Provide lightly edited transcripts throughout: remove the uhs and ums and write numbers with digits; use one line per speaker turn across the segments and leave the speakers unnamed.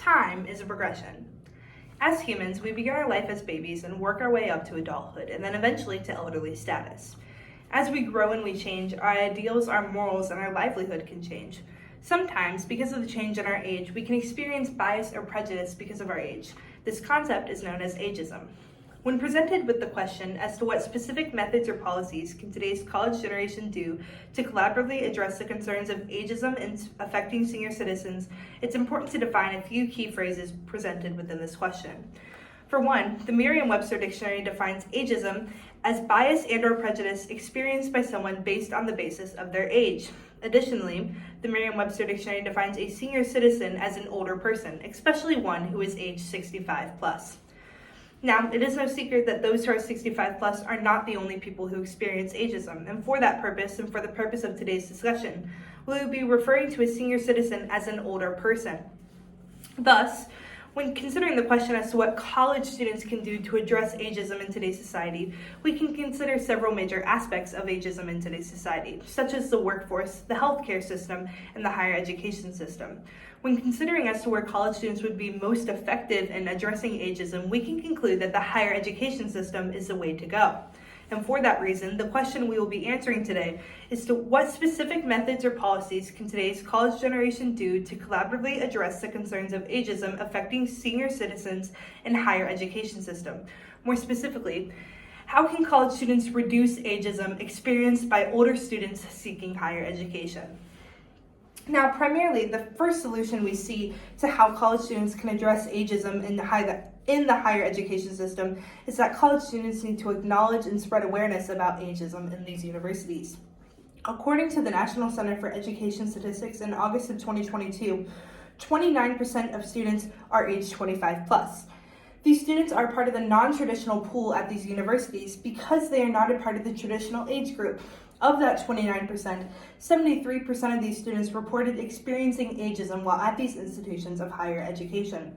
Time is a progression. As humans, we begin our life as babies and work our way up to adulthood and then eventually to elderly status. As we grow and we change, our ideals, our morals, and our livelihood can change. Sometimes, because of the change in our age, we can experience bias or prejudice because of our age. This concept is known as ageism. When presented with the question as to what specific methods or policies can today's college generation do to collaboratively address the concerns of ageism and affecting senior citizens, it's important to define a few key phrases presented within this question. For one, the Merriam-Webster Dictionary defines ageism as bias and/or prejudice experienced by someone based on the basis of their age. Additionally, the Merriam-Webster Dictionary defines a senior citizen as an older person, especially one who is age 65 plus. Now, it is no secret that those who are 65 plus are not the only people who experience ageism, and for that purpose, and for the purpose of today's discussion, we will be referring to a senior citizen as an older person. Thus, when considering the question as to what college students can do to address ageism in today's society, we can consider several major aspects of ageism in today's society, such as the workforce, the healthcare system, and the higher education system. When considering as to where college students would be most effective in addressing ageism, we can conclude that the higher education system is the way to go. And for that reason, the question we will be answering today is to what specific methods or policies can today's college generation do to collaboratively address the concerns of ageism affecting senior citizens in higher education system. More specifically, how can college students reduce ageism experienced by older students seeking higher education? Now, primarily, the first solution we see to how college students can address ageism in the higher education system is that college students need to acknowledge and spread awareness about ageism in these universities. According to the National Center for Education Statistics in August of 2022, 29% of students are age 25 plus. These students are part of the non-traditional pool at these universities because they are not a part of the traditional age group. Of that 29%, 73% of these students reported experiencing ageism while at these institutions of higher education.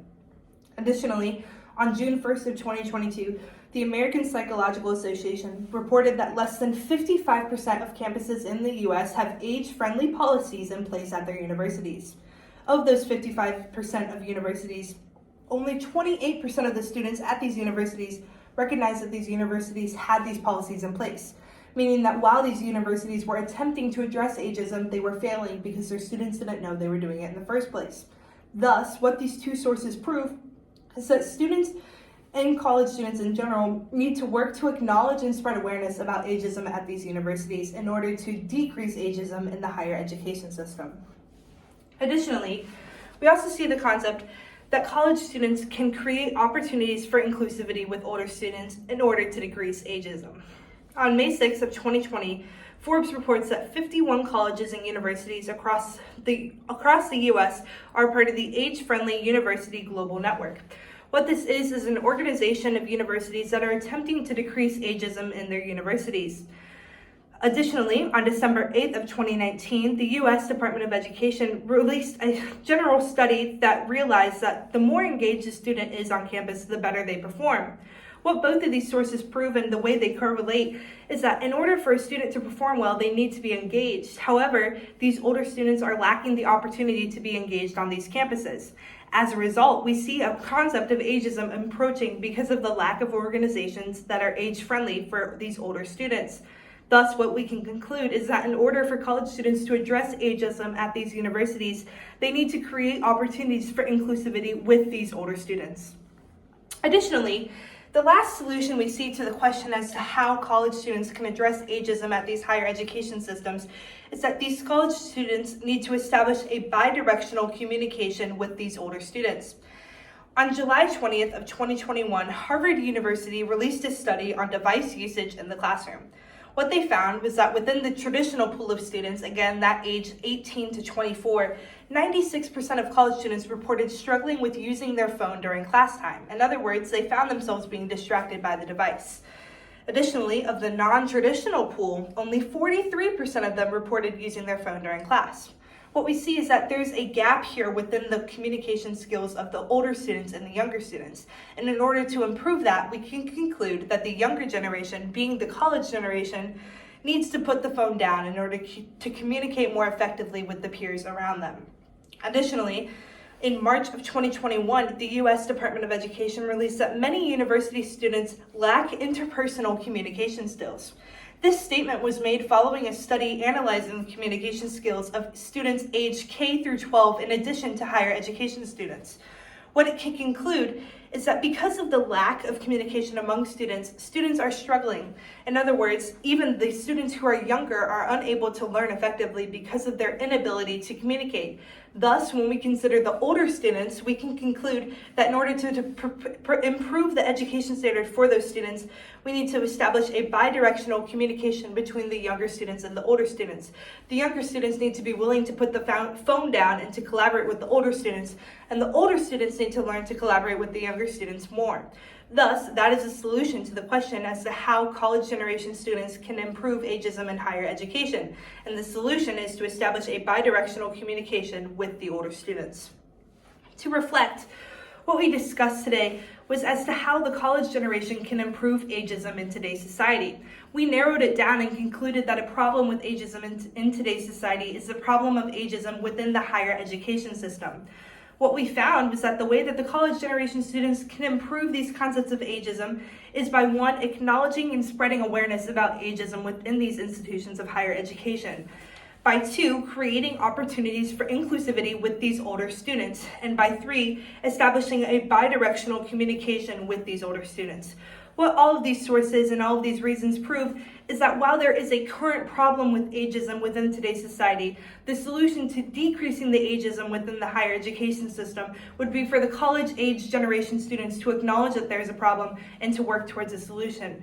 Additionally, on June 1st of 2022, the American Psychological Association reported that less than 55% of campuses in the U.S. have age-friendly policies in place at their universities. Of those 55% of universities, only 28% of the students at these universities recognized that these universities had these policies in place, meaning that while these universities were attempting to address ageism, they were failing because their students didn't know they were doing it in the first place. Thus, what these two sources prove is that students and college students in general need to work to acknowledge and spread awareness about ageism at these universities in order to decrease ageism in the higher education system. Additionally, we also see the concept that college students can create opportunities for inclusivity with older students in order to decrease ageism. On May 6th of 2020, Forbes reports that 51 colleges and universities across the U.S. are part of the Age-Friendly University Global Network. What this is an organization of universities that are attempting to decrease ageism in their universities. Additionally, on December 8th of 2019, the U.S. Department of Education released a general study that realized that the more engaged a student is on campus, the better they perform. What both of these sources prove and the way they correlate is that in order for a student to perform well, they need to be engaged. However, these older students are lacking the opportunity to be engaged on these campuses. As a result, we see a concept of ageism approaching because of the lack of organizations that are age-friendly for these older students. Thus, what we can conclude is that in order for college students to address ageism at these universities, they need to create opportunities for inclusivity with these older students. Additionally, the last solution we see to the question as to how college students can address ageism at these higher education systems is that these college students need to establish a bidirectional communication with these older students. On July 20th of 2021, Harvard University released a study on device usage in the classroom. What they found was that within the traditional pool of students, again, that age 18 to 24, 96% of college students reported struggling with using their phone during class time. In other words, they found themselves being distracted by the device. Additionally, of the non-traditional pool, only 43% of them reported using their phone during class. What we see is that there's a gap here within the communication skills of the older students and the younger students. And in order to improve that, we can conclude that the younger generation, being the college generation, needs to put the phone down in order to communicate more effectively with the peers around them. Additionally, In March of 2021, the U.S. Department of Education released that many university students lack interpersonal communication skills. This statement was made following a study analyzing the communication skills of students aged K through 12 in addition to higher education students. What it can conclude is that because of the lack of communication among students, students are struggling. In other words, even the students who are younger are unable to learn effectively because of their inability to communicate. Thus, when we consider the older students, we can conclude that in order to improve the education standard for those students, we need to establish a bidirectional communication between the younger students and the older students. The younger students need to be willing to put the phone down and to collaborate with the older students, and the older students need to learn to collaborate with the younger students more. Thus, that is a solution to the question as to how college generation students can improve ageism in higher education. And the solution is to establish a bidirectional communication with the older students. To reflect, what we discussed today was as to how the college generation can improve ageism in today's society. We narrowed it down and concluded that a problem with ageism in today's society is the problem of ageism within the higher education system. What we found was that the way that the college generation students can improve these concepts of ageism is by, one, acknowledging and spreading awareness about ageism within these institutions of higher education. By, two, creating opportunities for inclusivity with these older students. And by, three, establishing a bidirectional communication with these older students. What all of these sources and all of these reasons prove is that while there is a current problem with ageism within today's society, the solution to decreasing the ageism within the higher education system would be for the college-age generation students to acknowledge that there is a problem and to work towards a solution.